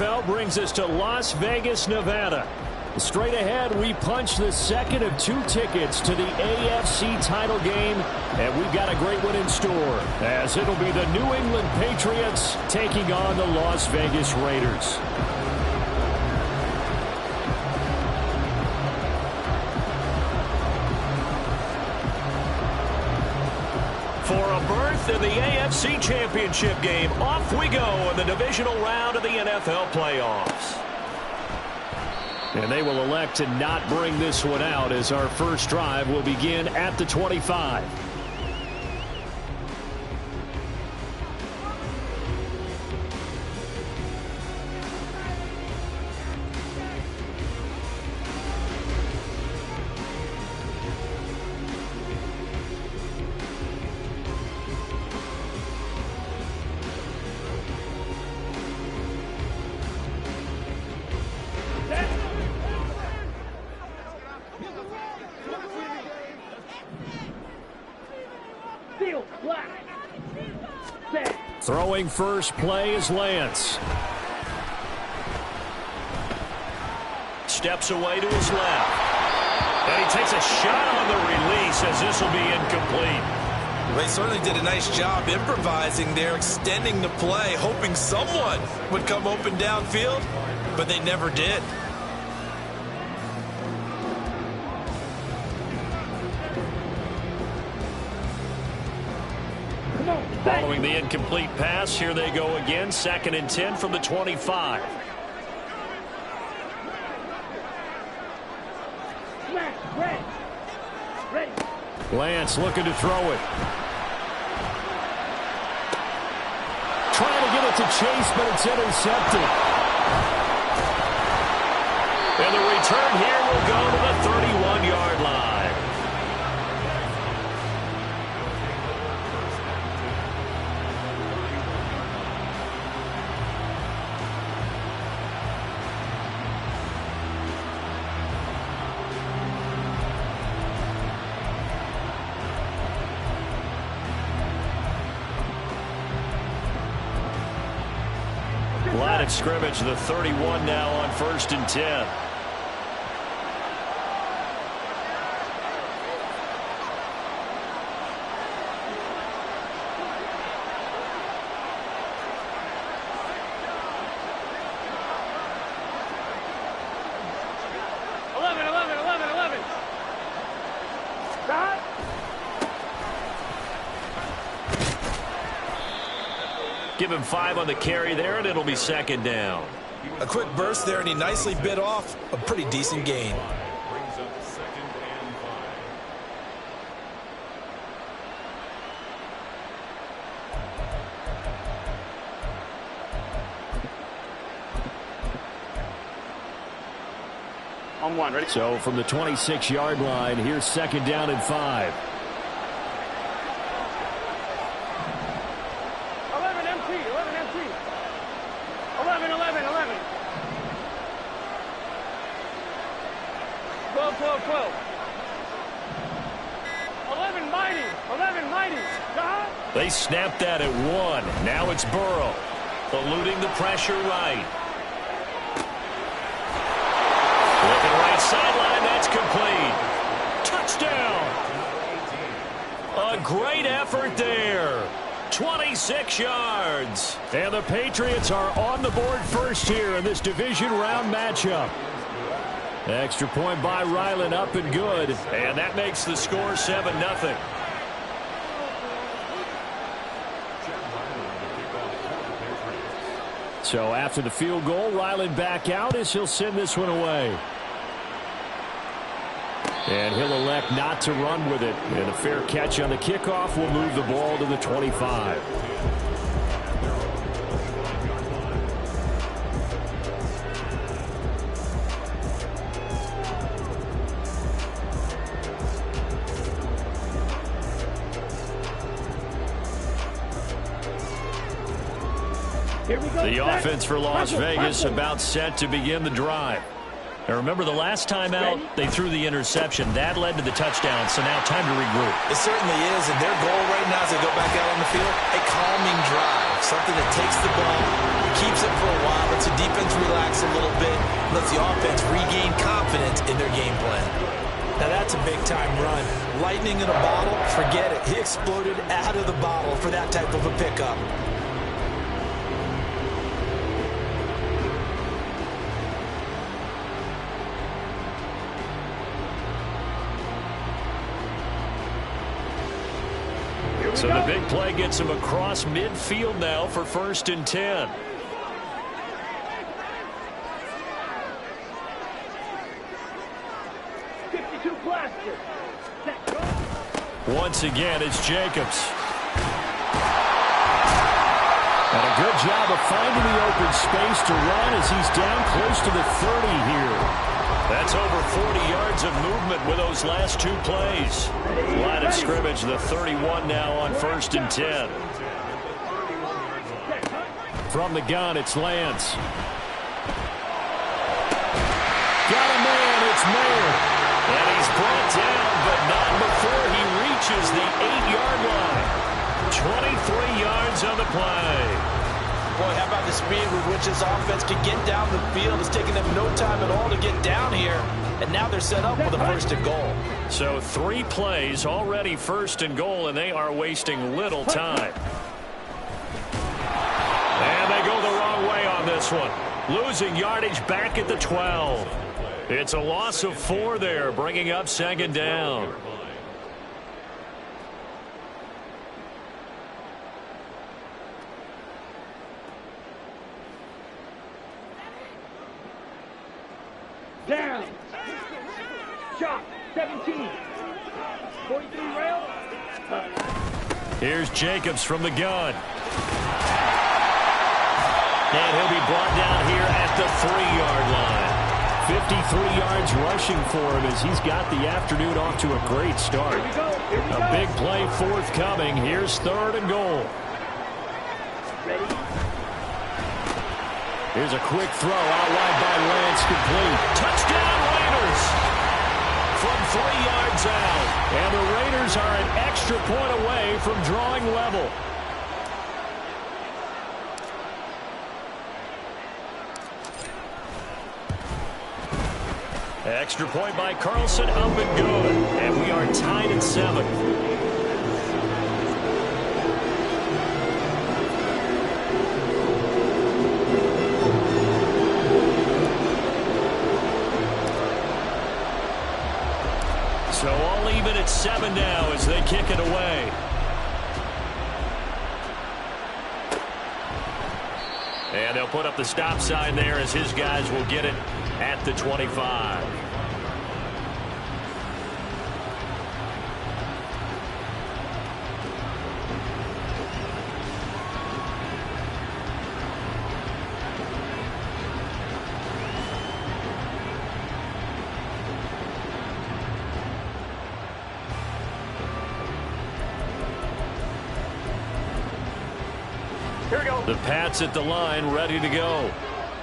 NFL brings us to Las Vegas, Nevada. Straight ahead, we punch the second of 2 tickets to the AFC title game, and we've got a great one in store, as it'll be the New England Patriots taking on the Las Vegas Raiders. For a berth in the AFC Championship game, off we go in the divisional round of the NFL playoffs. And they will elect to not bring this one out, as our first drive will begin at the 25. Throwing first play is Lance. Steps away to his left. And he takes a shot on the release, as this will be incomplete. They certainly did a nice job improvising there, extending the play, hoping someone would come open downfield, but they never did. Following the incomplete pass, here they go again. 2nd and 10 from the 25. Lance looking to throw it. Trying to get it to Chase, but it's intercepted. And the return here will go to the 31-yard line. Line of scrimmage, the 31 now on 1st and 10. Give him 5 on the carry there, and it'll be 2nd down. A quick burst there, and he nicely bit off a pretty decent gain. On 1, ready? So from the 26-yard line, here's 2nd down and 5. 11 mighty. They snapped that at 1. Now it's Burrow, eluding the pressure right. Looking right sideline, that's complete. Touchdown. A great effort there. 26 yards. And the Patriots are on the board first here in this division round matchup. Extra point by Ryland, up and good. And that makes the score 7-0. So after the field goal, Ryland back out as he'll send this one away. And he'll elect not to run with it. And a fair catch on the kickoff will move the ball to the 25. The offense for Las Vegas about set to begin the drive. Now remember, the last time out, they threw the interception. That led to the touchdown, so now time to regroup. It certainly is, and their goal right now as they go back out on the field, a calming drive, something that takes the ball, keeps it for a while, lets the defense relax a little bit, lets the offense regain confidence in their game plan. Now that's a big-time run. Lightning in a bottle, forget it. He exploded out of the bottle for that type of a pickup. So the big play gets him across midfield now for 1st and 10. Once again, it's Jacobs. And a good job of finding the open space to run as he's down close to the 30 here. That's over 40 yards of movement with those last 2 plays. Line of scrimmage, the 31 now on 1st and 10. From the gun, it's Lance. Got a man, it's Mayer. And he's brought down, but not before he reaches the 8-yard line. 23 yards on the play. Boy, how about the speed with which this offense can get down the field? It's taken them no time at all to get down here. And now they're set up with a 1st and goal. So 3 plays already 1st and goal, and they are wasting little time. And they go the wrong way on this one. Losing yardage back at the 12. It's a loss of 4 there, bringing up 2nd down. Down. Shot. 17. 43 rail. Here's Jacobs from the gun. And he'll be brought down here at the 3-yard line. 53 yards rushing for him as he's got the afternoon off to a great start. A big play forthcoming. Here's 3rd and goal. Ready. Here's a quick throw out wide by Lance, complete. Touchdown Raiders from 3 yards out. And the Raiders are an extra point away from drawing level. Extra point by Carlson, up and good. And we are tied at 7. So all even at 7 now as they kick it away. And they'll put up the stop sign there as his guys will get it at the 25. The Pats at the line, ready to go.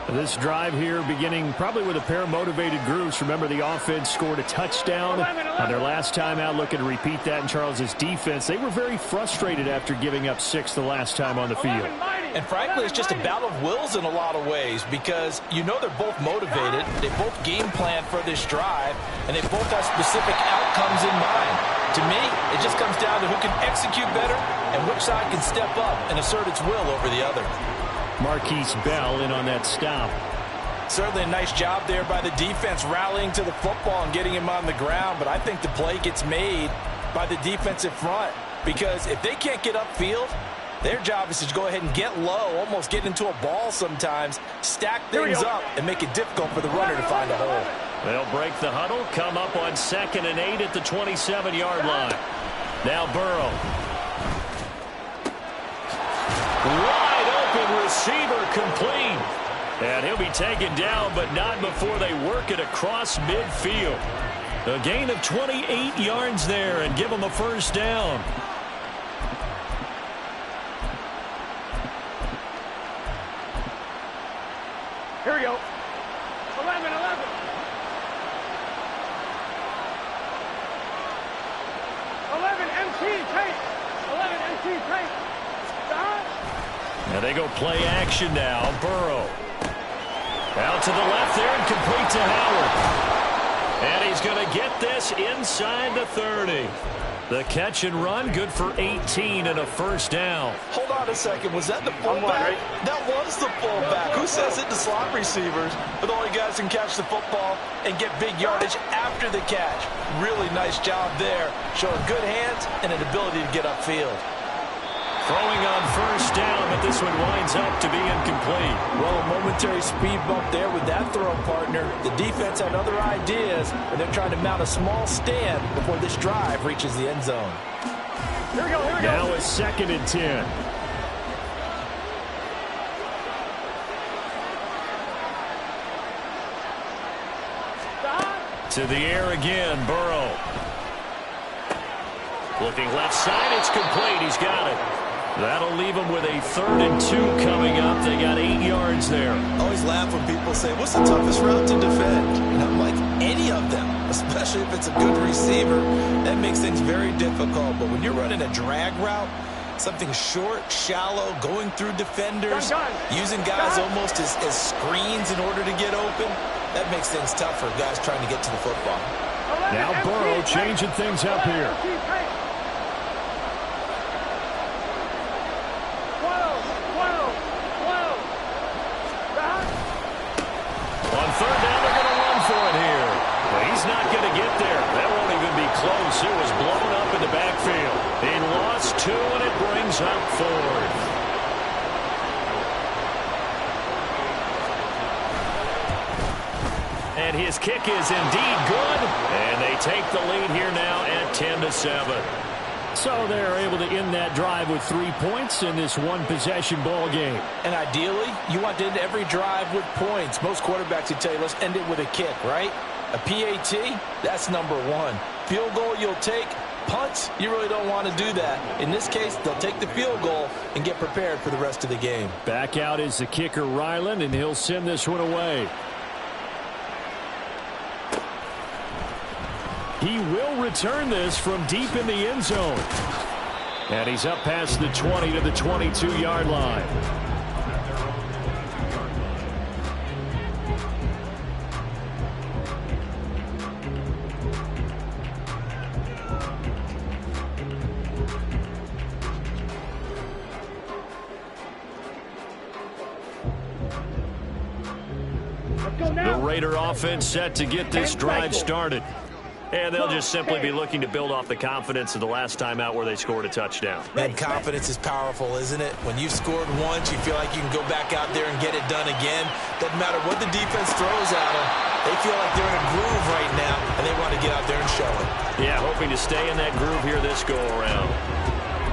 This drive here beginning probably with a pair of motivated groups. Remember, the offense scored a touchdown on their last time out. Looking to repeat that in Charles's defense. They were very frustrated after giving up 6 the last time on the field. And frankly, it's just a battle of wills in a lot of ways because you know they're both motivated. They both game plan for this drive, and they both have specific outcomes in mind. To me, it just comes down to who can execute better and which side can step up and assert its will over the other. Marquise Bell in on that stop. Certainly a nice job there by the defense rallying to the football and getting him on the ground, but I think the play gets made by the defensive front because if they can't get upfield, their job is to go ahead and get low, almost get into a ball sometimes, stack things up, and make it difficult for the runner to find a hole. They'll break the huddle, come up on 2nd and 8 at the 27-yard line. Now Burrow. Wide open receiver complete. And he'll be taken down, but not before they work it across midfield. A gain of 28 yards there and give them a 1st down. Here we go. 11. 11 MT, tight. 11 MT, tight. Stop. And they go play action now. Burrow. Out to the left there and complete to Howard. And he's going to get this inside the 30. The catch and run, good for 18 and a first down. Hold on a second. Was that the fullback? That was the fullback. Who says it to slot receivers? But the only guys can catch the football and get big yardage after the catch. Really nice job there, showing good hands and an ability to get upfield. Throwing on first down, but this one winds up to be incomplete. Well, a momentary speed bump there with that throw, partner. The defense had other ideas, and they're trying to mount a small stand before this drive reaches the end zone. Here we go, here we go. Now it's 2nd and 10. Stop. To the air again, Burrow. Looking left side, it's complete. He's got it. That'll leave them with a 3rd and 2 coming up. They got 8 yards there. I always laugh when people say, what's the toughest route to defend? And I'm like, any of them, especially if it's a good receiver. That makes things very difficult. But when you're running a drag route, something short, shallow, going through defenders, using guys almost as screens in order to get open, that makes things tough for guys trying to get to the football. Now Burrow changing things up here. On 3rd down, they're going to run for it here. But he's not going to get there. That won't even be close. It was blown up in the backfield. He lost 2, and it brings up 4th. And his kick is indeed good. And they take the lead here now at 10-7. So they're able to end that drive with 3 points in this one-possession ball game. And ideally, you want to end every drive with points. Most quarterbacks would tell you, let's end it with a kick, right? A PAT, that's number 1. Field goal you'll take. Punts, you really don't want to do that. In this case, they'll take the field goal and get prepared for the rest of the game. Back out is the kicker, Ryland, and he'll send this one away. He will return this from deep in the end zone. And he's up past the 20 to the 22-yard line. The Raider offense set to get this drive started. And they'll just simply be looking to build off the confidence of the last time out where they scored a touchdown. Man, confidence is powerful, isn't it? When you've scored once, you feel like you can go back out there and get it done again. Doesn't matter what the defense throws at them. They feel like they're in a groove right now, and they want to get out there and show it. Yeah, hoping to stay in that groove here this go-around.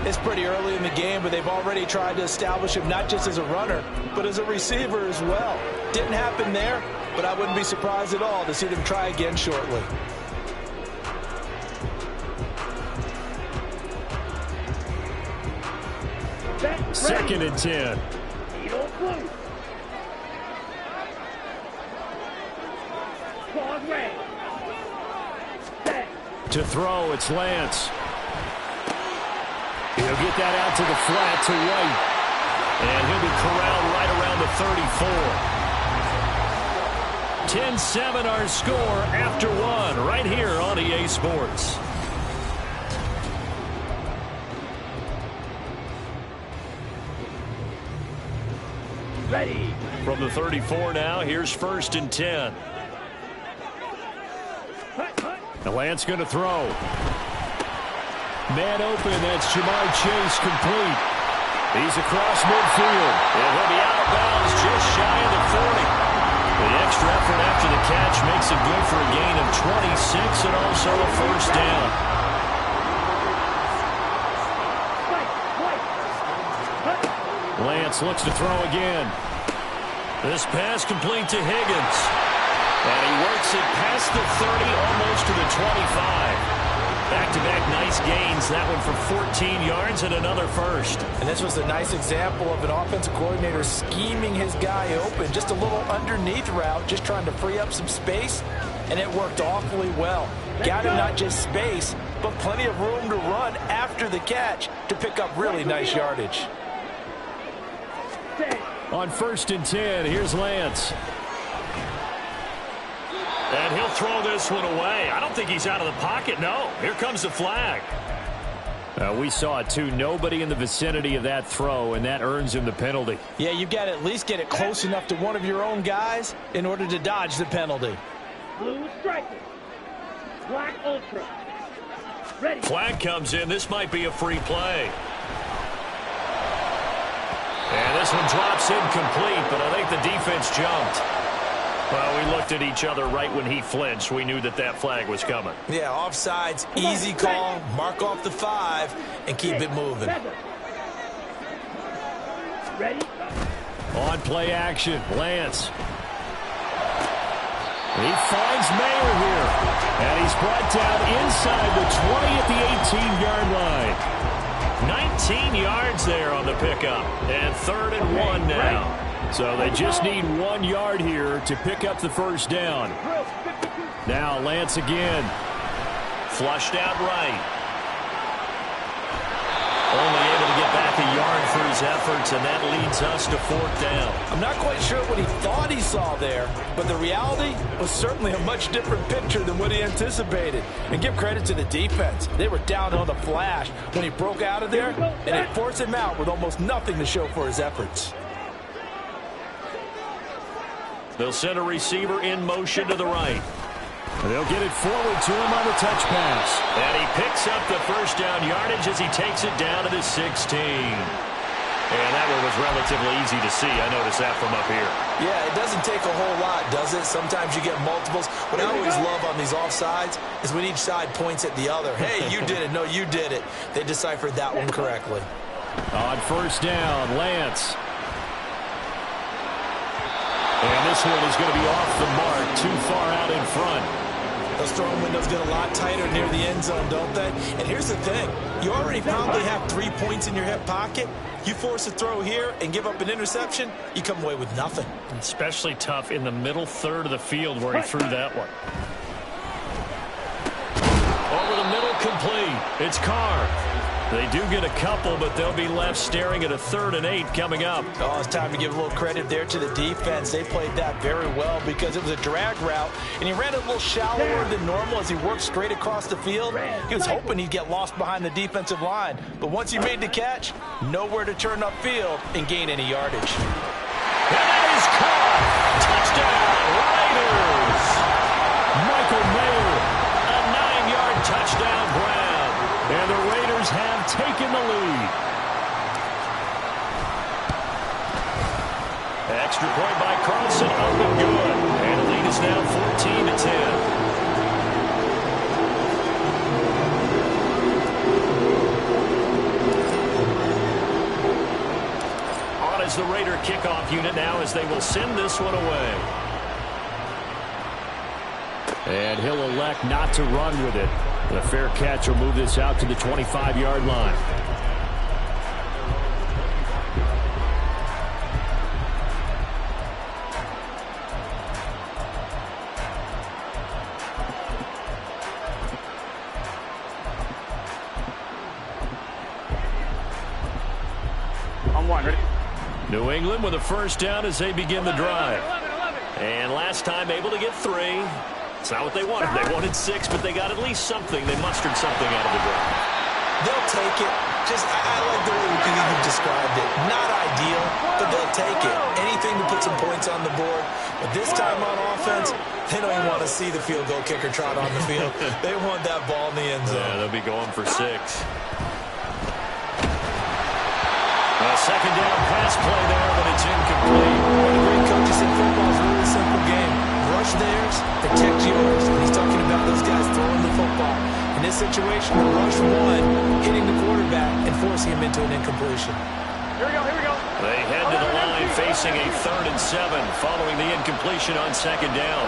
It's pretty early in the game, but they've already tried to establish him not just as a runner, but as a receiver as well. Didn't happen there, but I wouldn't be surprised at all to see them try again shortly. Second and 10. To throw, it's Lance. He'll get that out to the flat to White. And he'll be corralled right around the 34. 10-7 our score after 1 right here on EA Sports. Ready. From the 34 now, here's 1st and 10. The Lance going to throw. Man open, that's Jamar Chase complete. He's across midfield. And he'll be out of bounds just shy of the 40. The extra effort after the catch makes it good for a gain of 26 and also a first down. Lance looks to throw again. This pass complete to Higgins. And he works it past the 30, almost to the 25. Back-to-back nice gains. That one for 14 yards and another first. And this was a nice example of an offensive coordinator scheming his guy open. Just a little underneath route, just trying to free up some space. And it worked awfully well. Got him not just space, but plenty of room to run after the catch to pick up really nice yardage. On 1st and 10, here's Lance. And he'll throw this one away. I don't think he's out of the pocket, no. Here comes the flag. We saw it, too. Nobody in the vicinity of that throw, and that earns him the penalty. Yeah, you've got to at least get it close enough to one of your own guys in order to dodge the penalty. Blue striker. Black ultra. Ready. Flag comes in. This might be a free play. And this one drops incomplete, but I think the defense jumped. Well, we looked at each other right when he flinched. We knew that that flag was coming. Yeah, offsides, easy call. Mark off the 5 and keep it moving. Ready? On play action, Lance. He finds Mayer here. And he's brought down inside the 20 at the 18-yard line. 19 yards there on the pickup. And 3rd and 1 now. So they just need 1 yard here to pick up the first down. Now Lance again. Flushed out right. Only able to get back a yard for his efforts, and that leads us to 4th down. I'm not quite sure what he thought he saw there, but the reality was certainly a much different picture than what he anticipated. And give credit to the defense. They were down on the flash when he broke out of there, and it forced him out with almost nothing to show for his efforts. They'll send a receiver in motion to the right. They'll get it forward to him on the touch pass. And he picks up the first down yardage as he takes it down to the 16. And that one was relatively easy to see. I noticed that from up here. Yeah, it doesn't take a whole lot, does it? Sometimes you get multiples. What I always love on these offsides is when each side points at the other. Hey, you did it. No, you did it. They deciphered that one correctly. On 1st down, Lance. And this one is going to be off the mark, too far out in front. Those throwing windows get a lot tighter near the end zone, don't they? And here's the thing. You already probably have 3 points in your hip pocket. You force a throw here and give up an interception, you come away with nothing. Especially tough in the middle third of the field where he threw that one. Over the middle, complete. It's Carr. They do get a couple, but they'll be left staring at a 3rd and 8 coming up. Oh, it's time to give a little credit there to the defense. They played that very well because it was a drag route, and he ran a little shallower than normal as he worked straight across the field. He was hoping he'd get lost behind the defensive line, but once he made the catch, nowhere to turn upfield and gain any yardage. And that is caught. Touchdown, Raiders. Michael Mayer, a 9-yard touchdown grab. And the Raiders have taken the lead. Extra point by Carlson, up and good. And the lead is now 14-10. On is the Raider kickoff unit now as they will send this one away. And he'll elect not to run with it. The fair catch will move this out to the 25-yard line. On 1, ready? New England with a first down as they begin the drive. And last time able to get 3. It's not what they wanted. They wanted 6, but they got at least something. They mustered something out of the drive. They'll take it. I like the way you described it. Not ideal, but they'll take it. Anything to put some points on the board. But this time on offense, they don't even want to see the field goal kicker trot on the field. They want that ball in the end zone. Yeah, they'll be going for 6. A second down pass play there, but it's incomplete. One of the great coaches in football is a really simple game. Rush theirs, protect yours. And he's talking about those guys throwing the football. In this situation, the rush one, hitting the quarterback and forcing him into an incompletion. Here we go, here we go. They head to the line facing a 3rd and 7 following the incompletion on second down.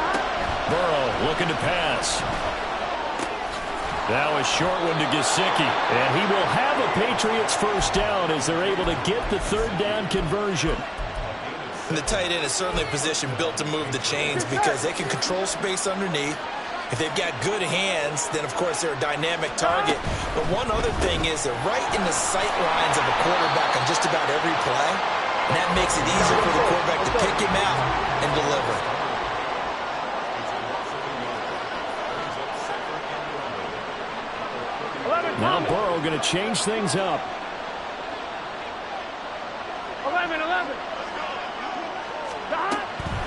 Burrow looking to pass. Now a short one to Gesicki. And he will have a Patriots first down as they're able to get the 3rd down conversion. And the tight end is certainly a position built to move the chains because they can control space underneath. If they've got good hands, then, of course, they're a dynamic target. But one other thing is they're right in the sight lines of a quarterback on just about every play. And that makes it easier for the quarterback to pick him out and deliver. Now Burrow going to change things up. 11.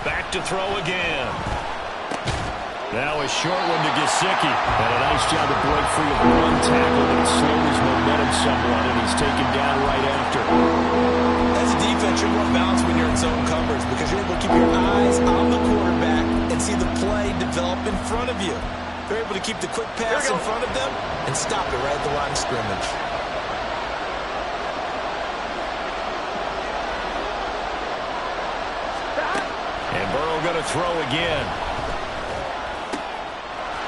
Back to throw again. Now a short one to Gesicki. And a nice job to break free of one tackle, but it slowed his momentum somewhat, and he's taken down right after. As a defense, you're more balanced when you're in zone coverage because you're able to keep your eyes on the quarterback and see the play develop in front of you. They're able to keep the quick pass in front of them and stop it right at the line of scrimmage. And Burrow going to throw again.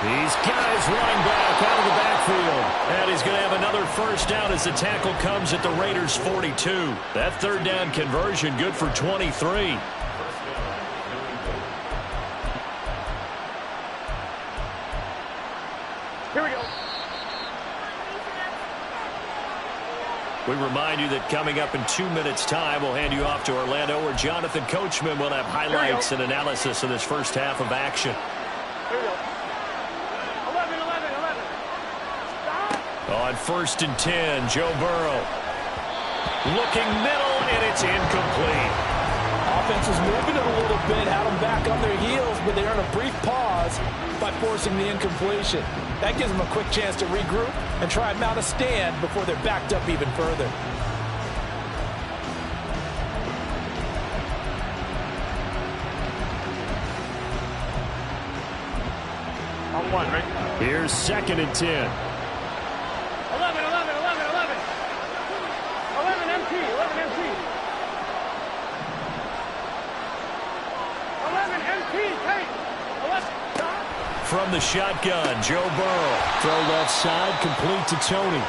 These guys running back out of the backfield. And he's going to have another first down as the tackle comes at the Raiders' 42. That third down conversion good for 23. Here we go. We remind you that coming up in 2 minutes' time, we'll hand you off to Orlando, where Jonathan Coachman will have highlights and analysis of this first half of action. Here we go. 11. Stop. On 1st and 10, Joe Burrow. Looking middle, and it's incomplete. Offense is moving it a little bit, had them back on their heels, but they earn a brief pause by forcing the incompletion. That gives them a quick chance to regroup and try and mount a stand before they're backed up even further. On 1, right? Here's 2nd and 10. 11 MT. 11 MT. Hey. 11. Stop. From the shotgun, Joe Burrow. Throw left side, complete to Tony.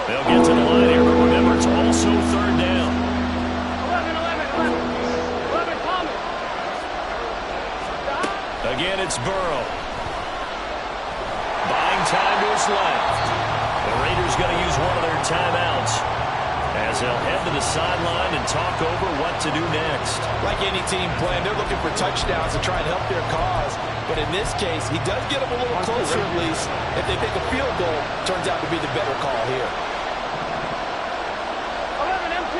They'll get to the line here, but remember, it's also third down. 11 Thomas. Stop. Again, it's Burrow. Buying time to his left. The Raiders going to use one of their timeouts as they'll head to the sideline and talk over what to do next. Like any team playing, they're looking for touchdowns to try and help their cause. But in this case, he does get them a little closer at least. If they think a field goal turns out to be the better call here. 11 MT.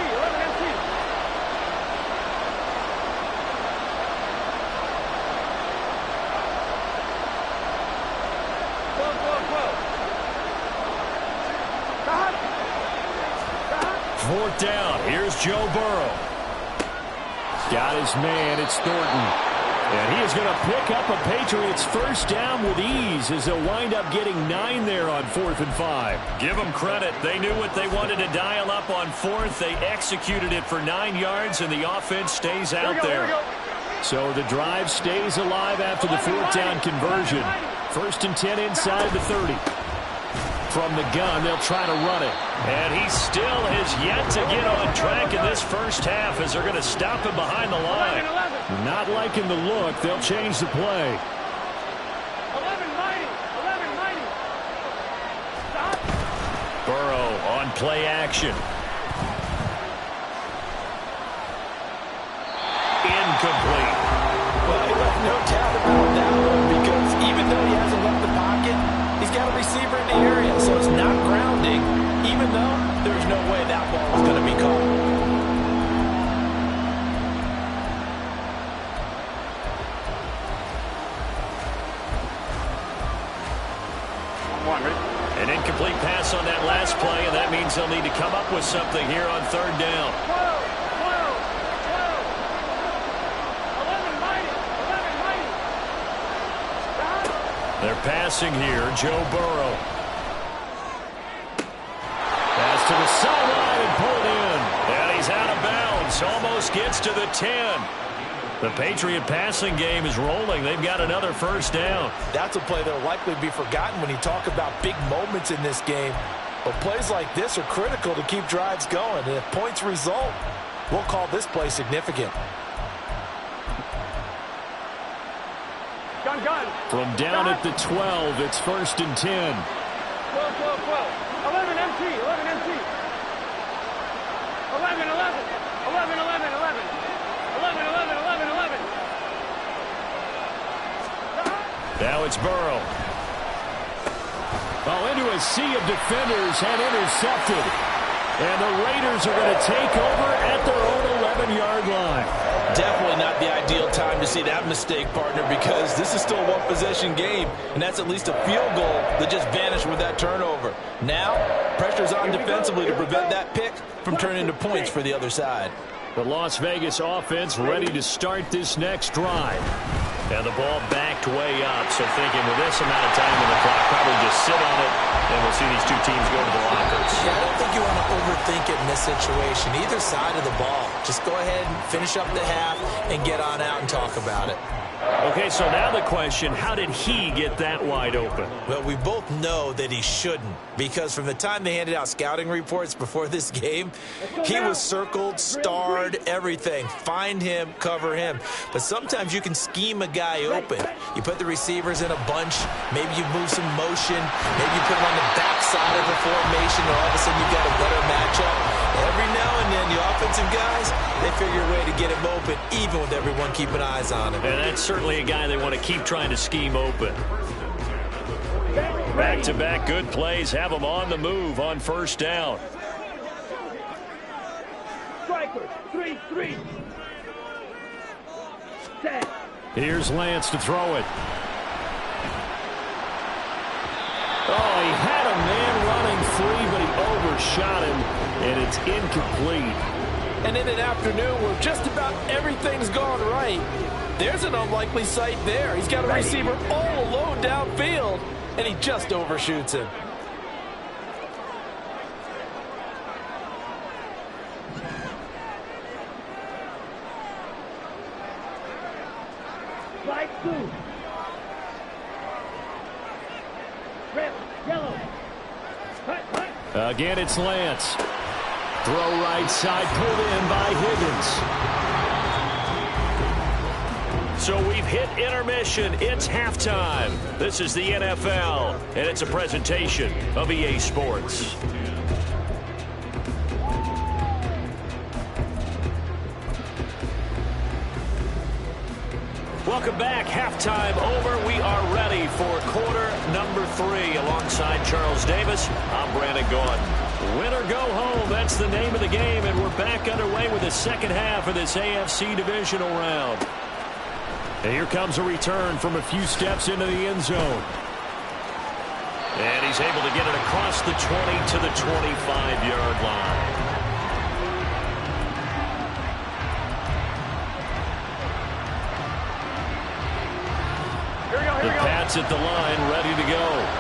Stop. 4th down. Here's Joe Burrow. Got his man. It's Thornton. And he is going to pick up a Patriots first down with ease as they'll wind up getting 9 there on 4th and 5. Give them credit. They knew what they wanted to dial up on 4th. They executed it for 9 yards, and the offense stays out there. So the drive stays alive after the 4th down conversion. 1st and 10 inside the 30. From the gun, they'll try to run it. And he still has yet to get on track in this first half as they're going to stop him behind the line. Not liking the look. They'll change the play. 11 mighty. Stop. Burrow on play action. Incomplete. Well, no doubt about that one, because even though he hasn't left the pocket, he's got a receiver in the area, so it's not grounding, even though there's no way that ball was going to be caught. An incomplete pass on that last play, and that means they'll need to come up with something here on 3rd down. 11 mighty. Stop. They're passing here. Joe Burrow. Pass to the sideline and pulled in. And he's out of bounds. Almost gets to the 10. The Patriot passing game is rolling. They've got another first down. That's a play that will likely be forgotten when you talk about big moments in this game. But plays like this are critical to keep drives going. And if points result, we'll call this play significant. Gun. From down at the 12, it's 1st and 10. 12. 11 MT. 11 MT. 11. 11, 11, 11. 11, 11, 11, 11. Now it's Burrow. Oh, into a sea of defenders and intercepted. And the Raiders are going to take over at their own 11-yard line. Definitely not the ideal time to see that mistake, partner, because this is still a one-possession game, and that's at least a field goal that just vanished with that turnover. Now, pressure's on defensively to prevent that pick from turning into points for the other side. The Las Vegas offense ready to start this next drive. And the ball backed way up, so thinking with this amount of time in the clock, probably just sit on it, and we'll see these two teams go to the lockers. Yeah, I don't think you want to overthink it in this situation. Either side of the ball. Just go ahead and finish up the half and get on out and talk about it. Okay, so now the question, how did he get that wide open? Well, we both know that he shouldn't, because from the time they handed out scouting reports before this game, he was circled, starred, everything. Find him, cover him. But sometimes you can scheme a guy open. You put the receivers in a bunch, maybe you move some motion, maybe you put him on the backside of the formation, and all of a sudden you've got a better matchup. Every now and then, the offensive guys, they figure a way to get him open, even with everyone keeping eyes on him. And that's certainly a guy they want to keep trying to scheme open. Back-to-back good plays have them on the move on first down. Striker, 3-3. Set. Here's Lance to throw it. Oh, he had a man running free, but he overshot him, and it's incomplete. And in an afternoon where just about everything's gone right, there's an unlikely sight there. He's got a receiver all alone downfield, and he just overshoots him. Flight 2. Red, yellow. Hut, hut. Again, it's Lance. Throw right side, pulled in by Higgins. So we've hit intermission. It's halftime. This is the NFL, and it's a presentation of EA Sports. Welcome back. Halftime over. We are ready for quarter number 3. Alongside Charles Davis, I'm Brandon Gaudin. Win or go home, that's the name of the game, and we're back underway with the second half of this AFC divisional round. And here comes a return from a few steps into the end zone. And he's able to get it across the 20 to the 25-yard line. The Pats at the line, ready to go.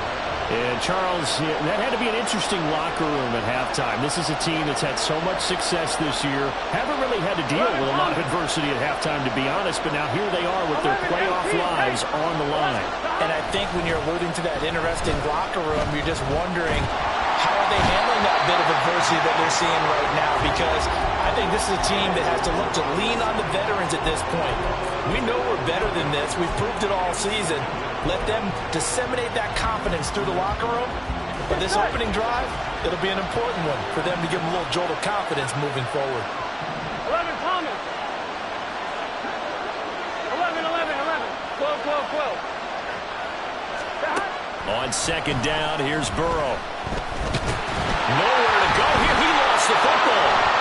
And Charles, that had to be an interesting locker room at halftime. This is a team that's had so much success this year. Haven't really had to deal with a lot of adversity at halftime, to be honest. But now here they are with their playoff lives on the line. And I think when you're alluding to that interesting locker room, you're just wondering, how are they handling that bit of adversity that they're seeing right now? Because I think this is a team that has to look to lean on the veterans at this point. We know we're better than this. We've proved it all season. Let them disseminate that confidence through the locker room. But this opening drive, it'll be an important one for them to give them a little jolt of confidence moving forward. 11, Thomas. 11, 11, 11. 12, 12, 12. On second down, here's Burrow. Nowhere to go here. He lost the football.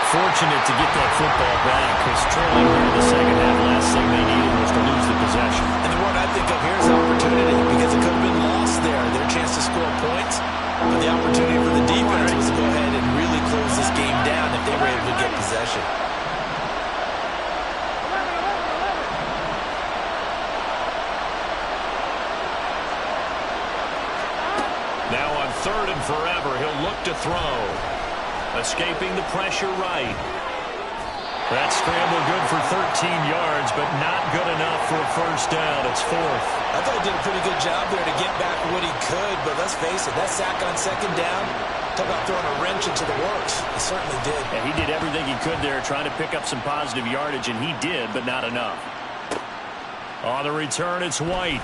Fortunate to get that football back, because trailing here in the second half, last thing they needed was to lose the possession. And the word I think of here is opportunity, because it could have been lost there. Their chance to score points. But the opportunity for the defense was to go ahead and really close this game down if they were able to get possession. 11, 11, 11. Now on third and forever, he'll look to throw. Escaping the pressure right. That scramble good for 13 yards, but not good enough for a first down. It's fourth. I thought he did a pretty good job there to get back what he could, but let's face it, that sack on second down, talk about throwing a wrench into the works. He certainly did. And he did everything he could there, trying to pick up some positive yardage, and he did, but not enough. On the return, it's White.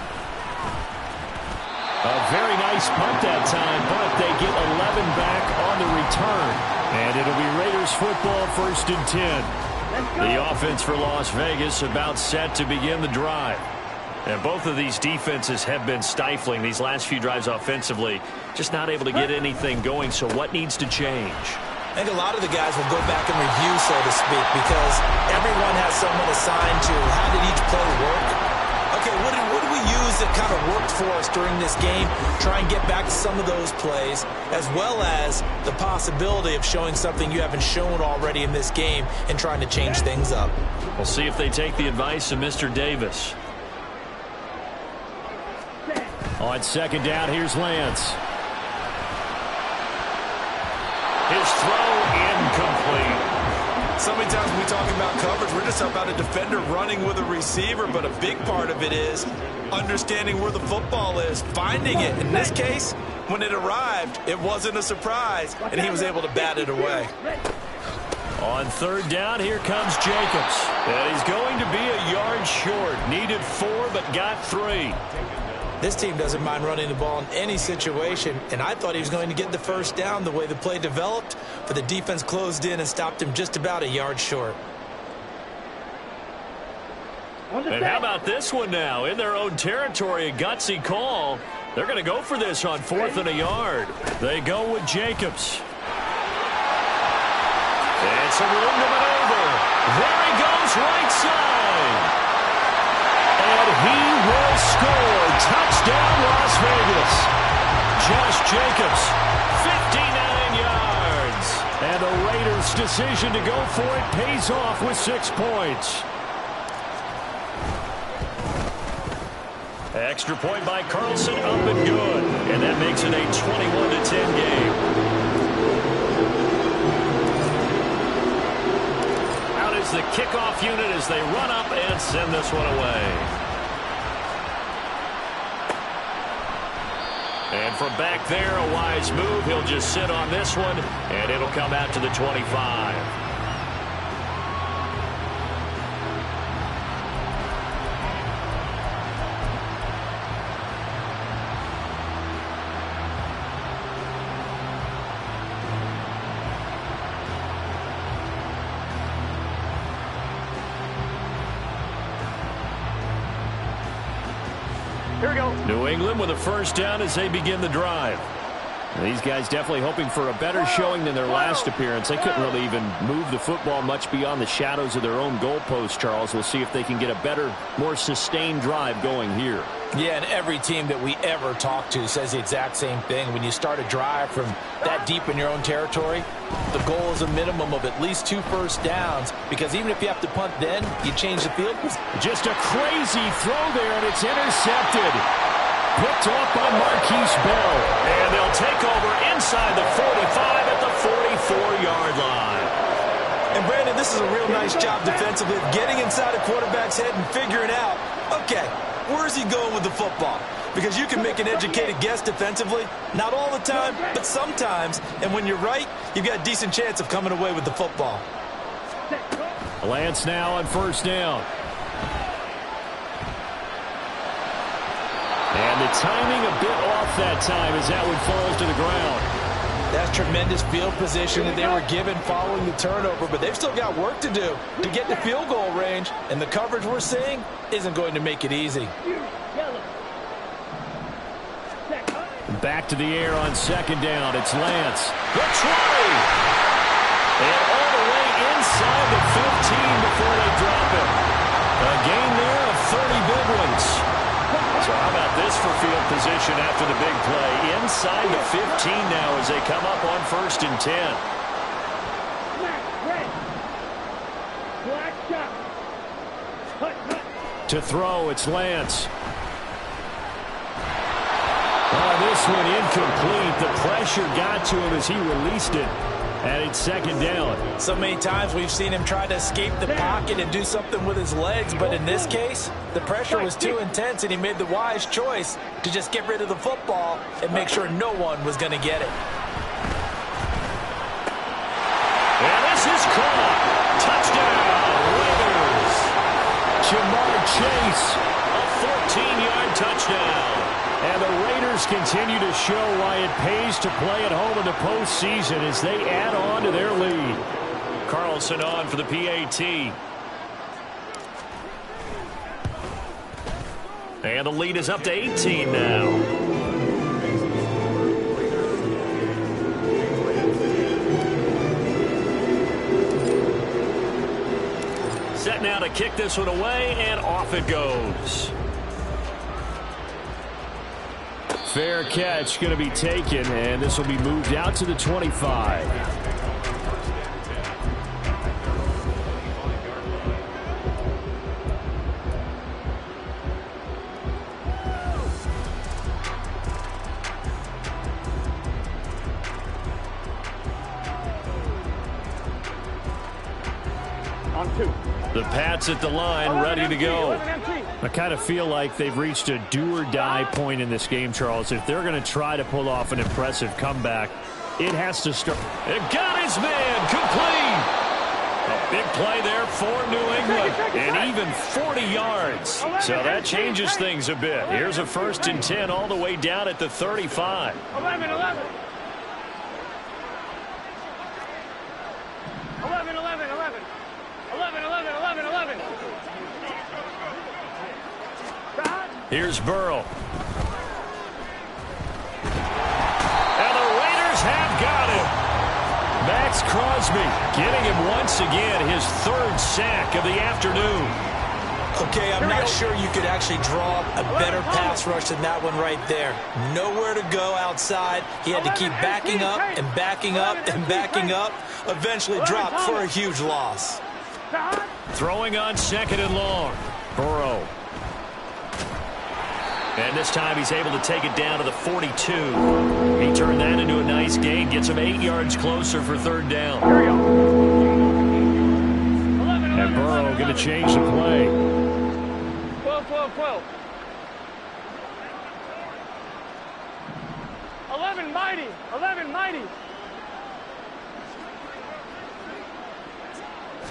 A very nice punt that time, but they get 11 back on the return. And it'll be Raiders football, 1st and 10. The offense for Las Vegas about set to begin the drive. And both of these defenses have been stifling these last few drives offensively. Just not able to get anything going, so what needs to change? I think a lot of the guys will go back and review, so to speak, because everyone has someone assigned to how did each play work. Okay, what did we use that kind of worked for us during this game? Try and get back to some of those plays, as well as the possibility of showing something you haven't shown already in this game and trying to change things up. We'll see if they take the advice of Mr. Davis. On 2nd down, here's Lance. His throw incomplete. So many times when we talk about coverage, we're just talking about a defender running with a receiver, but a big part of it is understanding where the football is, finding it. In this case, when it arrived, it wasn't a surprise, and he was able to bat it away. On 3rd down, here comes Jacobs. And he's going to be a yard short. Needed 4, but got 3. This team doesn't mind running the ball in any situation, and I thought he was going to get the 1st down the way the play developed, but the defense closed in and stopped him just about a yard short. And how about this one now? In their own territory, a gutsy call. They're going to go for this on 4th and a yard. They go with Jacobs. It's a room to maneuver. There he goes, right side. And he will score. Touchdown, Las Vegas. Josh Jacobs, 59 yards. And the Raiders' decision to go for it pays off with 6 points. Extra point by Carlson, up and good. And that makes it a 21-10 game. Out is the kickoff unit as they run up and send this one away. And from back there, a wise move. He'll just sit on this one, and it'll come out to the 25. Here we go. New England with a 1st down as they begin the drive. These guys definitely hoping for a better showing than their last appearance. They couldn't really even move the football much beyond the shadows of their own goalpost, Charles. We'll see if they can get a better, more sustained drive going here. Yeah, and every team that we ever talk to says the exact same thing. When you start a drive from that deep in your own territory, the goal is a minimum of at least 2 1st downs, because even if you have to punt then, you change the field. Just a crazy throw there, and it's intercepted. Picked off by Marquise Bell. And they'll take over inside the 45 at the 44-yard line. And Brandon, this is a real nice job defensively of getting inside a quarterback's head and figuring out, okay, where is he going with the football? Because you can make an educated guess defensively. Not all the time, but sometimes. And when you're right, you've got a decent chance of coming away with the football. Lance now on 1st down. And the timing a bit off that time as that one falls to the ground. That's tremendous field position that they were given following the turnover, but they've still got work to do to get to field goal range, and the coverage we're seeing isn't going to make it easy. Back to the air on 2nd down. It's Lance. The try! And all the way inside the 15 before they drop him. A gain there of 30 big ones. So how about this for field position after the big play? Inside the 15 now as they come up on 1st and 10. To throw, it's Lance. This one incomplete. The pressure got to him as he released it. And it's 2nd down. So many times we've seen him try to escape the pocket and do something with his legs, but in this case, the pressure was too intense, and he made the wise choice to just get rid of the football and make sure no one was going to get it. And this is caught. Touchdown, Raiders. Jamar Chase, a 14-yard touchdown. And the Raiders continue to show why it pays to play at home in the postseason as they add on to their lead. Carlson on for the PAT. And the lead is up to 18 now. Set now to kick this one away, and off it goes. Fair catch going to be taken, and this will be moved out to the 25. The Pats at the line, ready to go. I kind of feel like they've reached a do-or-die point in this game, Charles. If they're going to try to pull off an impressive comeback, it has to start. It got his man complete. A big play there for New England, and even 40 yards. So that changes things a bit. Here's a 1st and 10 all the way down at the 35. 11, 11. 11, 11, 11. 11, 11, 11, 11. Here's Burrow. And the Raiders have got him. Max Crosby getting him once again, his 3rd sack of the afternoon. Okay, I'm not sure you could actually draw a better pass rush than that one right there. Nowhere to go outside. He had to keep backing up and backing up and backing up. Eventually dropped for a huge loss. Throwing on 2nd and long. Burrow. And this time he's able to take it down to the 42. He turned that into a nice gain. Gets him 8 yards closer for 3rd down. And Burrow going to change the play. 12, 12, 12. 11 mighty. 11 mighty.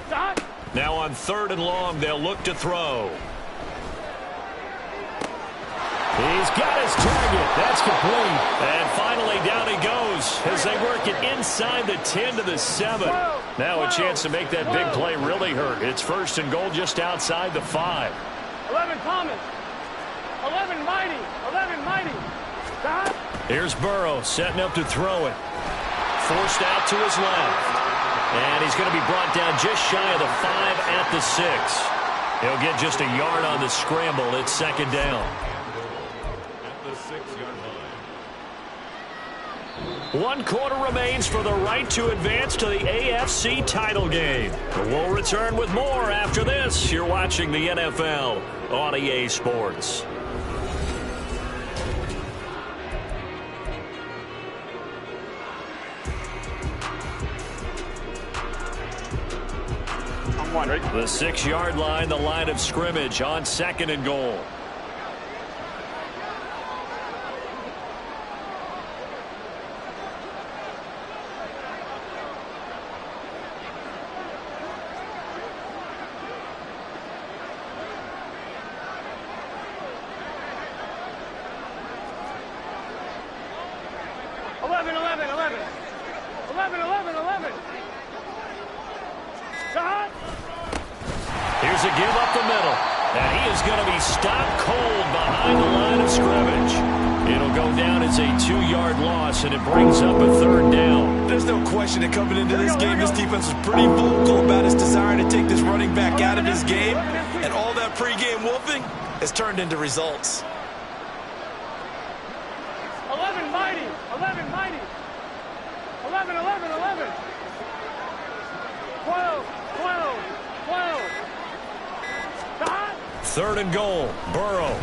Stop. Now on 3rd and long, they'll look to throw. He's got his target. That's complete. And finally down he goes as they work it inside the 10 to the 7. Now a chance to make that big play really hurt. It's 1st and goal just outside the 5. 11 Thomas. 11 mighty. 11 mighty. Stop. Here's Burrow setting up to throw it. Forced out to his left. And he's going to be brought down just shy of the 5 at the 6. He'll get just a yard on the scramble. It's 2nd down. At the 6-yard line. 1 quarter remains for the right to advance to the AFC title game. We'll return with more after this. You're watching the NFL on EA Sports. The 6-yard line, the line of scrimmage on 2nd and goal. Here's a give up the middle. And he is going to be stopped cold behind the line of scrimmage. It'll go down as a 2-yard loss, and it brings up a 3rd down. There's no question that coming into this game, this defense was pretty vocal about his desire to take this running back out of his game. And all that pregame wolfing has turned into results. 11 mighty. 11 mighty. 11, 11, 11. 12, 12, 12. 3rd and goal. Burrow.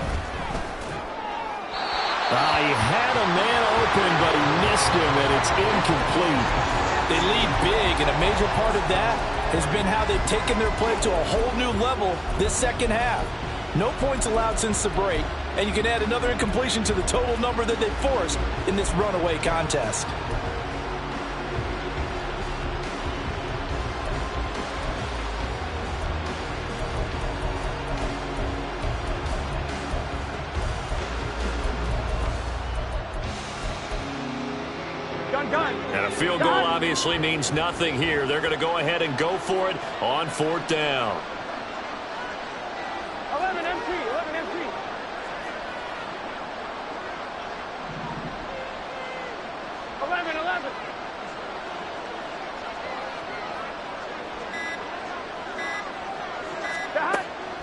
He had a man open, but he missed him, and it's incomplete. They lead big, and a major part of that has been how they've taken their play to a whole new level this 2nd half. No points allowed since the break, and you can add another incompletion to the total number that they forced in this runaway contest. gun. And a field goal obviously means nothing here. They're going to go ahead and go for it on 4th down. 11 MT, 11 MT.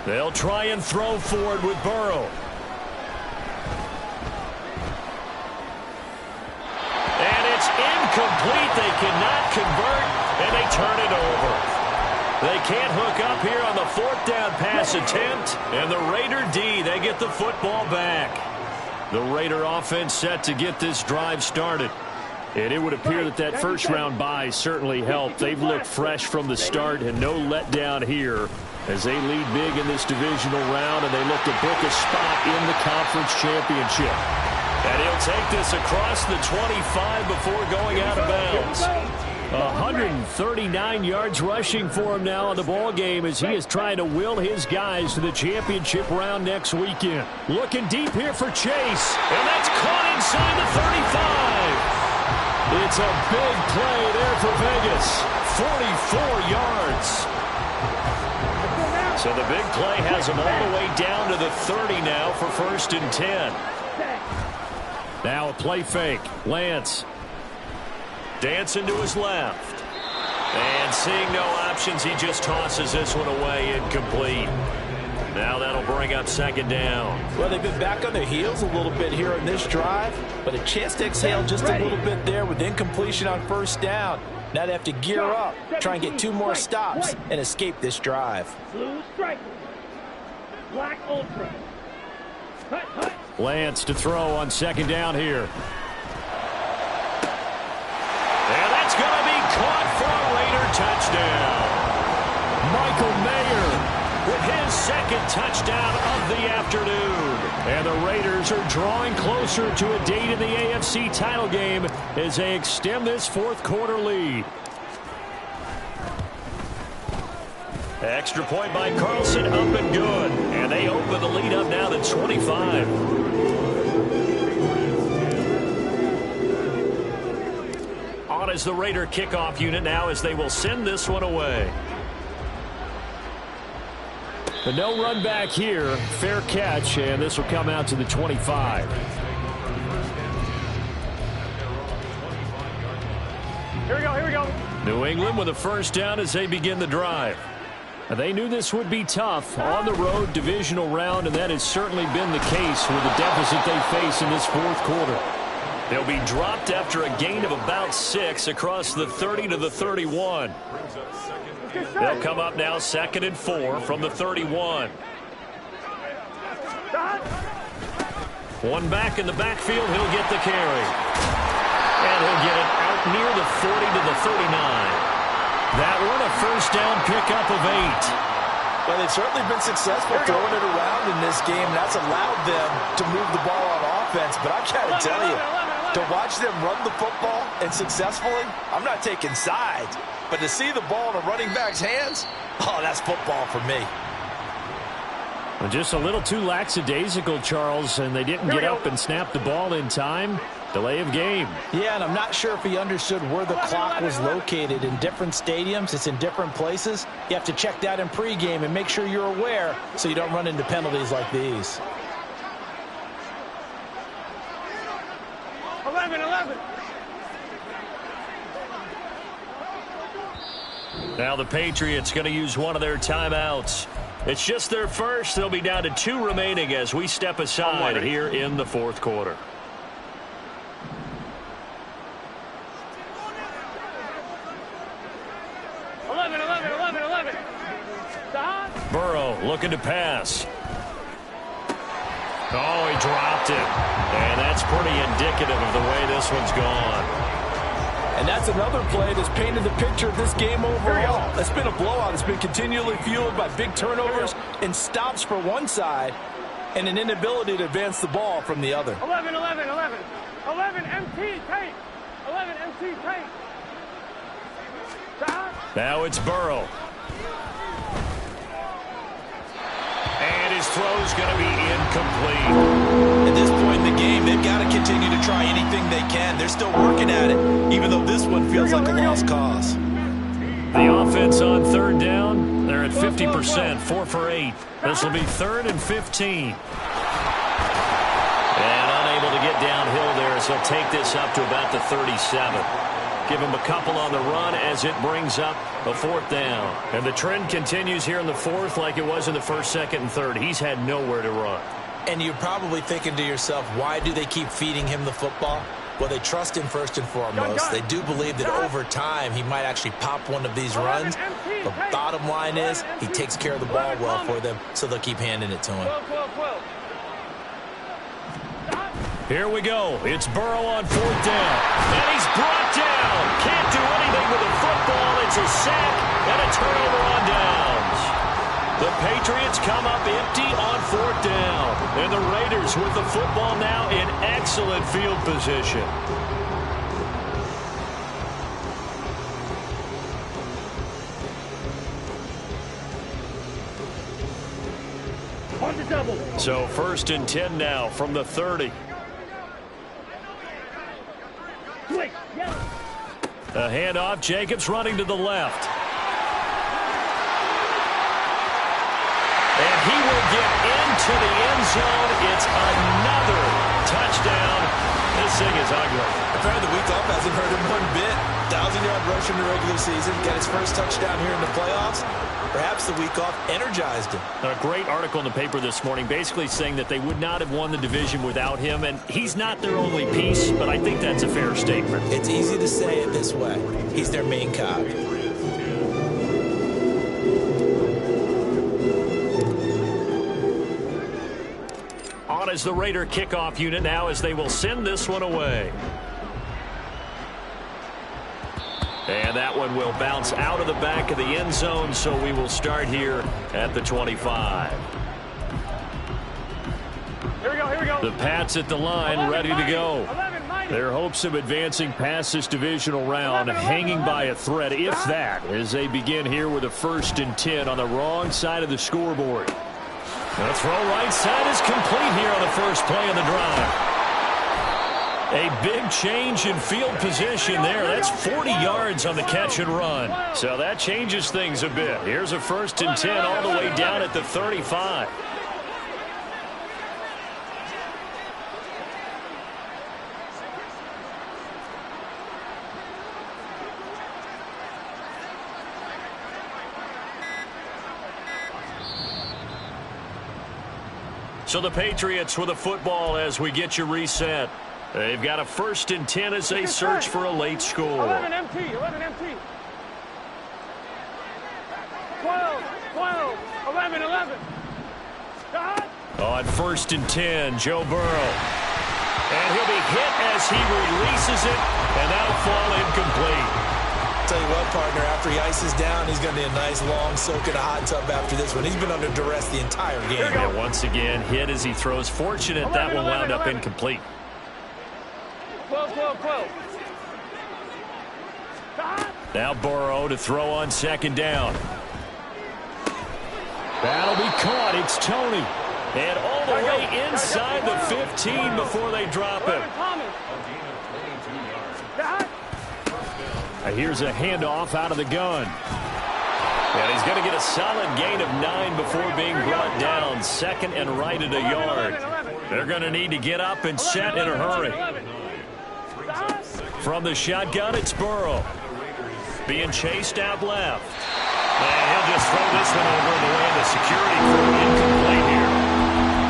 They'll try and throw forward with Burrow. And it's incomplete. They cannot convert, and they turn it over. They can't hook up here on the 4th down pass attempt, and the Raider D, they get the football back. The Raider offense set to get this drive started. And it would appear that that first-round bye certainly helped. They've looked fresh from the start and no letdown here as they lead big in this divisional round, and they look to book a spot in the conference championship. And he'll take this across the 25 before going out of bounds. 139 yards rushing for him now in the ball game as he is trying to will his guys to the championship round next weekend. Looking deep here for Chase, and that's caught inside the 35. It's a big play there for Vegas. 44 yards. So the big play has him all the way down to the 30 now for 1st and 10. Now a play fake. Lance dancing to his left. And seeing no options, he just tosses this one away incomplete. Now that'll bring up 2nd down. Well, they've been back on their heels a little bit here on this drive, but a chance to exhale just a little bit there with incompletion on 1st down. Now they have to gear up, try and get 2 more stops, and escape this drive. Blue striker. Black ultra. Lance to throw on 2nd down here. And that's going to be caught for a Raider touchdown. Michael Mayer with his 2nd touchdown of the afternoon. And the Raiders are drawing closer to a date in the AFC title game as they extend this 4th quarter lead. Extra point by Carlson, up and good. And they open the lead up now to 25. On is the Raider kickoff unit now as they will send this one away. But no run back here. Fair catch, and this will come out to the 25. Here we go, here we go. New England with a 1st down as they begin the drive. They knew this would be tough on the road divisional round, and that has certainly been the case with the deficit they face in this 4th quarter. They'll be dropped after a gain of about 6 across the 30 to the 31. They'll come up now 2nd and 4 from the 31. One back in the backfield, he'll get the carry. And he'll get it out near the 40 to the 39. That one a 1st down pickup of 8. Well, they've certainly been successful throwing it around in this game. That's allowed them to move the ball on offense. But I got to tell you, to watch them run the football and successfully, I'm not taking sides. But to see the ball in a running back's hands, oh, that's football for me. Just a little too lackadaisical, Charles, and they didn't get up and snap the ball in time. Delay of game. Yeah, and I'm not sure if he understood where the clock was located. In different stadiums, it's in different places. You have to check that in pregame and make sure you're aware so you don't run into penalties like these. 11. Now the Patriots going to use one of their timeouts. It's just their first. They'll be down to 2 remaining as we step aside here in the 4th quarter. Burrow looking to pass. Oh, he dropped it. And that's pretty indicative of the way this one's gone. And that's another play that's painted the picture of this game overall. It's been a blowout. It's been continually fueled by big turnovers and stops for one side and an inability to advance the ball from the other. 11 MT tight. 11 MT tight. Now it's Burrow. And his throw's going to be incomplete. At this point in the game, they've got to continue to try anything they can. They're still working at it, even though this one feels like a lost cause. The offense on third down, they're at 50%, 4 for 8. This will be 3rd and 15. And unable to get downhill there, so he'll take this up to about the 37. Give him a couple on the run as it brings up a 4th down. And the trend continues here in the 4th like it was in the 1st, 2nd, and 3rd. He's had nowhere to run. And you're probably thinking to yourself, why do they keep feeding him the football? Well, they trust him first and foremost. They do believe that over time he might actually pop one of these runs. The bottom line is he takes care of the ball well for them, so they'll keep handing it to him. Here we go. It's Burrow on 4th down. And he's brought down. Can't do anything with the football. It's a sack and a turnover on downs. The Patriots come up empty on 4th down. And the Raiders with the football now in excellent field position. So 1st and 10 now from the 30. A handoff. Jacobs running to the left. And he will get into the end zone. It's another touchdown. This thing is ugly. Apparently the week off hasn't hurt him one bit. 1,000-yard rush in the regular season. Got his first touchdown here in the playoffs. Perhaps the week off energized him. A great article in the paper this morning basically saying that they would not have won the division without him. And he's not their only piece, but I think that's a fair statement. It's easy to say it this way. He's their main cog. On as the Raider kickoff unit now as they will send this one away. And that one will bounce out of the back of the end zone, so we will start here at the 25. Here we go. The Pats at the line, ready to go. Their hopes of advancing past this divisional round hanging by a thread, if that, as they begin here with a 1st and 10 on the wrong side of the scoreboard. The throw right side is complete here on the first play of the drive. A big change in field position there. That's 40 yards on the catch and run. So that changes things a bit. Here's a 1st and 10 all the way down at the 35. So the Patriots with a football as we get you reset. They've got a 1st and 10 as they search for a late score. 11 empty. 12, 11. On 1st and 10, Joe Burrow. And he'll be hit as he releases it, and that'll fall incomplete. Tell you what, partner, after he ices down, he's going to need a nice long soak in a hot tub after this one. He's been under duress the entire game. And once again, hit as he throws. Fortunate that one wound up incomplete. 12. Now Burrow to throw on 2nd down. That'll be caught. It's Tony. And all the way inside the 15 before they drop him. Here's a handoff out of the gun. And he's going to get a solid gain of 9 before being brought down. 2nd and right at a yard. They're going to need to get up and set in a hurry. From the shotgun, it's Burrow. Being chased out left. And he'll just throw this one over the way of the security crew. Incomplete here.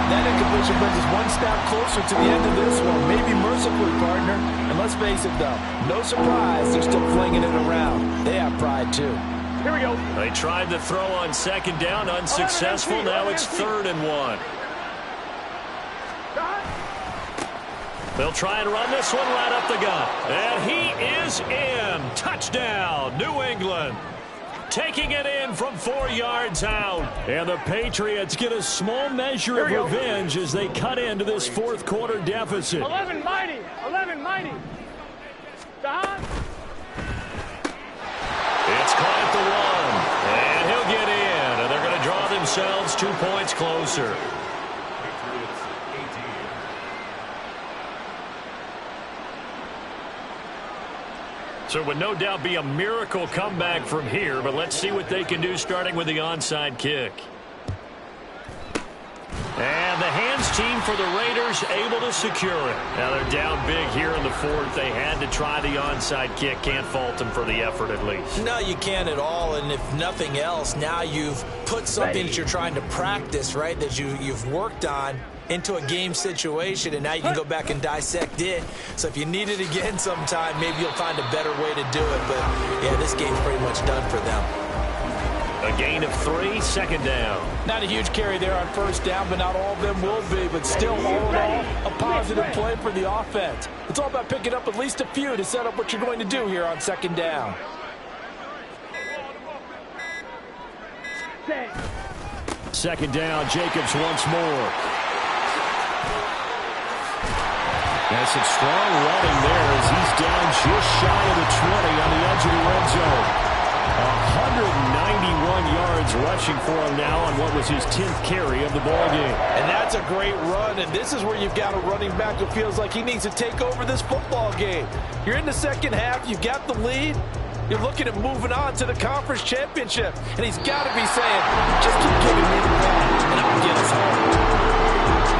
That incompletion brings us one step closer to the end of this one. Maybe mercifully, partner. And let's face it, though, no surprise, they're still flinging it around. They have pride, too. Here we go. They tried the throw on 2nd down, unsuccessful. Now it's 3rd and 1. They'll try and run this one right up the gut. And he is in. Touchdown, New England. Taking it in from 4 yards out. And the Patriots get a small measure of revenge as they cut into this 4th quarter deficit. 11 mighty. It's caught at the 1. And he'll get in. And they're going to draw themselves themselves 2 points closer. Patriots 18. So it would no doubt be a miracle comeback from here, but let's see what they can do starting with the onside kick. And the hands team for the Raiders able to secure it. Now they're down big here in the fourth. They had to try the onside kick. Can't fault them for the effort at least. No, you can't at all. And if nothing else, now you've put something that you're trying to practice, right, that you've worked on into a game situation, and now you can go back and dissect it. So if you need it again sometime, maybe you'll find a better way to do it. But, yeah, this game's pretty much done for them. A gain of 3, second down. Not a huge carry there on first down, but not all of them will be. But still, all in all, a positive play for the offense. It's all about picking up at least a few to set up what you're going to do here on second down. Second down, Jacobs once more. That's some strong running there as he's down just shy of the 20 on the edge of the red zone. 191 yards rushing for him now on what was his 10th carry of the ball game. And that's a great run, and this is where you've got a running back who feels like he needs to take over this football game. You're in the second half, you've got the lead, you're looking at moving on to the conference championship, and he's got to be saying, just keep giving me the ball, and I'll get us home.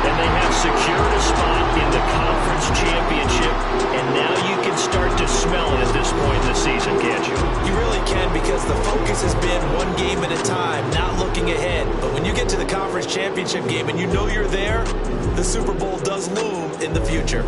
And they have secured a spot in the conference championship, and now you can start to smell it at this point in the season, can't you? You really can, because the focus has been one game at a time, not looking ahead. But when you get to the conference championship game and you know you're there, the Super Bowl does loom in the future.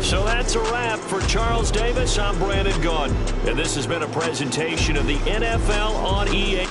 So that's a wrap. For Charles Davis, I'm Brandon Gaudin. And this has been a presentation of the NFL on EA.